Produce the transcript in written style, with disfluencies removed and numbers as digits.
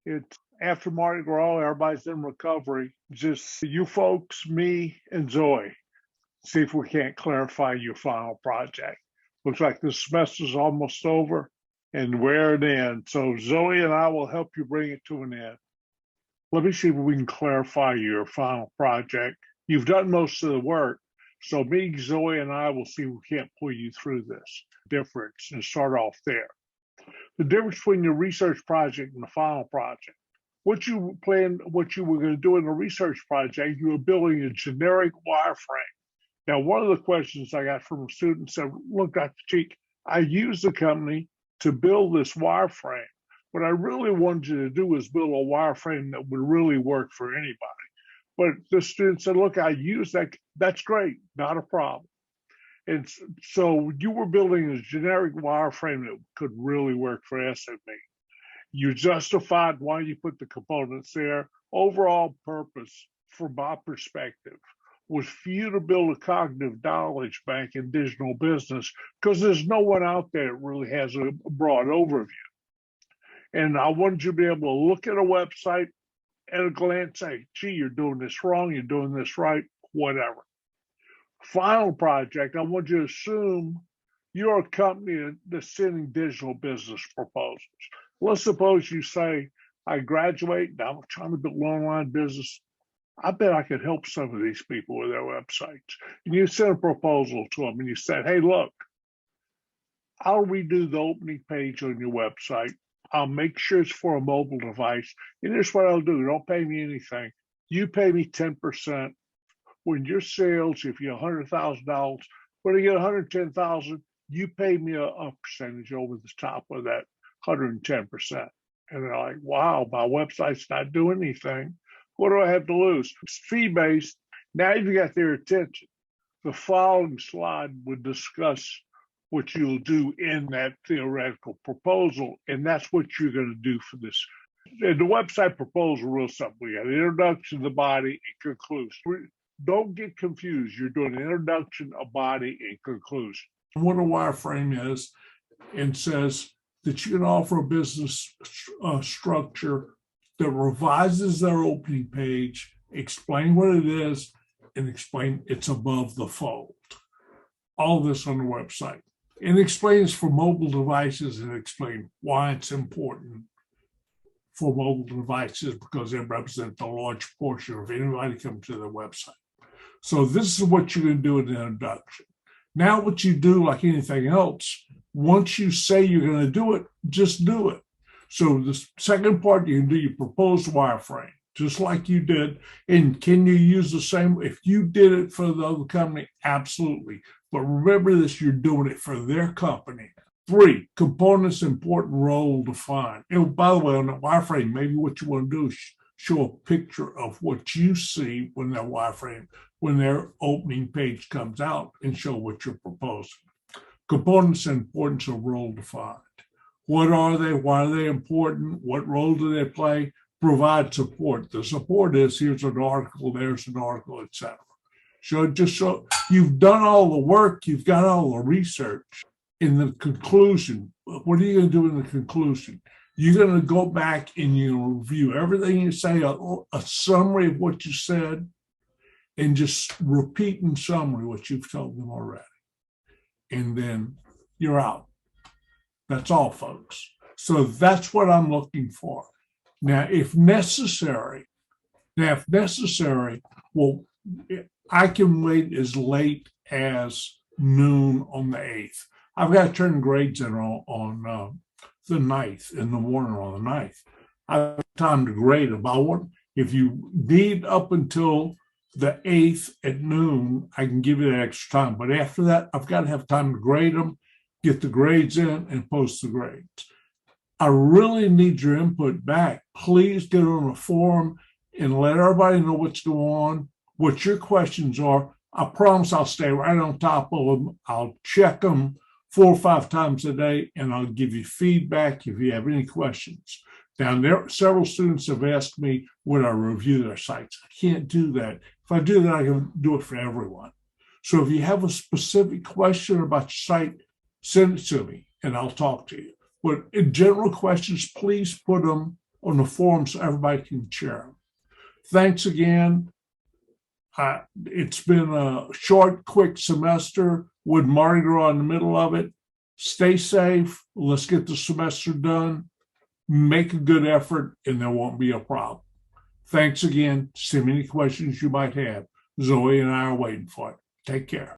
It's after Mardi Gras, everybody's in recovery. Just you folks, me, and Zoe. See if we can't clarify your final project. Looks like the semester's almost over and we're at an end. So Zoe and I will help you bring it to an end. Let me see if we can clarify your final project. You've done most of the work. So me, Zoe, and I will see if we can't pull you through this difference and start off there. The difference between your research project and the final project. What you were going to do in the research project, you were building a generic wireframe. Now, one of the questions I got from a student said, look, Dr. Cheek, I used the company to build this wireframe. What I really wanted you to do was build a wireframe that would really work for anybody. But the student said, look, I used that. That's great, not a problem. And so you were building a generic wireframe that could really work for SME. You justified why you put the components there. Overall purpose, from my perspective, was for you to build a cognitive knowledge bank in digital business because there's no one out there that really has a broad overview. And I wanted you to be able to look at a website at a glance, say, gee, you're doing this wrong, you're doing this right, whatever. Final project, I want you to assume you're a company that's sending digital business proposals. Let's suppose you say, I graduate, and I'm trying to build an online business. I bet I could help some of these people with their websites. And you send a proposal to them and you said, hey, look, I'll redo the opening page on your website. I'll make sure it's for a mobile device. And here's what I'll do. Don't pay me anything. You pay me 10%. When your sales, if you're $100,000, when you get $110,000, you pay me a percentage over the top of that 110%. And they're like, wow, my website's not doing anything. What do I have to lose? It's fee-based. Now you've got their attention. The following slide would discuss what you'll do in that theoretical proposal, and that's what you're going to do for this. And the website proposal, real simple. We got an introduction, the body, and conclusion. Don't get confused. You're doing an introduction, a body, and conclusion. What a wireframe is, and says that you can offer a business structure that revises their opening page, explain what it is, and explain it's above the fold. All this on the website. And explains for mobile devices and explain why it's important for mobile devices because they represent a large portion of anybody coming to their website. So this is what you're going to do in the introduction. Now what you do, like anything else, once you say you're going to do it, just do it. So the second part, you can do your proposed wireframe, just like you did. And can you use the same? If you did it for the other company, absolutely. But remember this, you're doing it for their company. 3, components, important role defined. And by the way, on the wireframe, maybe what you want to do is show a picture of what you see when that wireframe, when their opening page comes out, and show what you're proposing. Components and importance of role defined. What are they? Why are they important? What role do they play? Provide support. The support is here's an article, there's an article, etc. So just so you've done all the work, you've got all the research. In the conclusion, what are you going to do in the conclusion? You're going to go back and you review everything you say, a summary of what you said, and just repeat in summary what you've told them already. And then you're out. That's all, folks. So that's what I'm looking for. Now, if necessary, well, I can wait as late as noon on the 8th. I've got to turn grades in on the 9th, in the morning on the 9th. I have time to grade them. If you need up until the 8th at noon, I can give you that extra time. But after that, I've got to have time to grade them, get the grades in, and post the grades. I really need your input back. Please get on a forum and let everybody know what's going on, what your questions are. I promise I'll stay right on top of them. I'll check them 4 or 5 times a day, and I'll give you feedback if you have any questions. Now, several students have asked me, would I review their sites? I can't do that. If I do that, I can do it for everyone. So if you have a specific question about your site, send it to me, and I'll talk to you. But in general questions, please put them on the forum so everybody can share them. Thanks again. It's been a short, quick semester with Mardi Gras in the middle of it. Stay safe. Let's get the semester done. Make a good effort, and there won't be a problem. Thanks again. Send me any questions you might have. Zoe and I are waiting for it. Take care.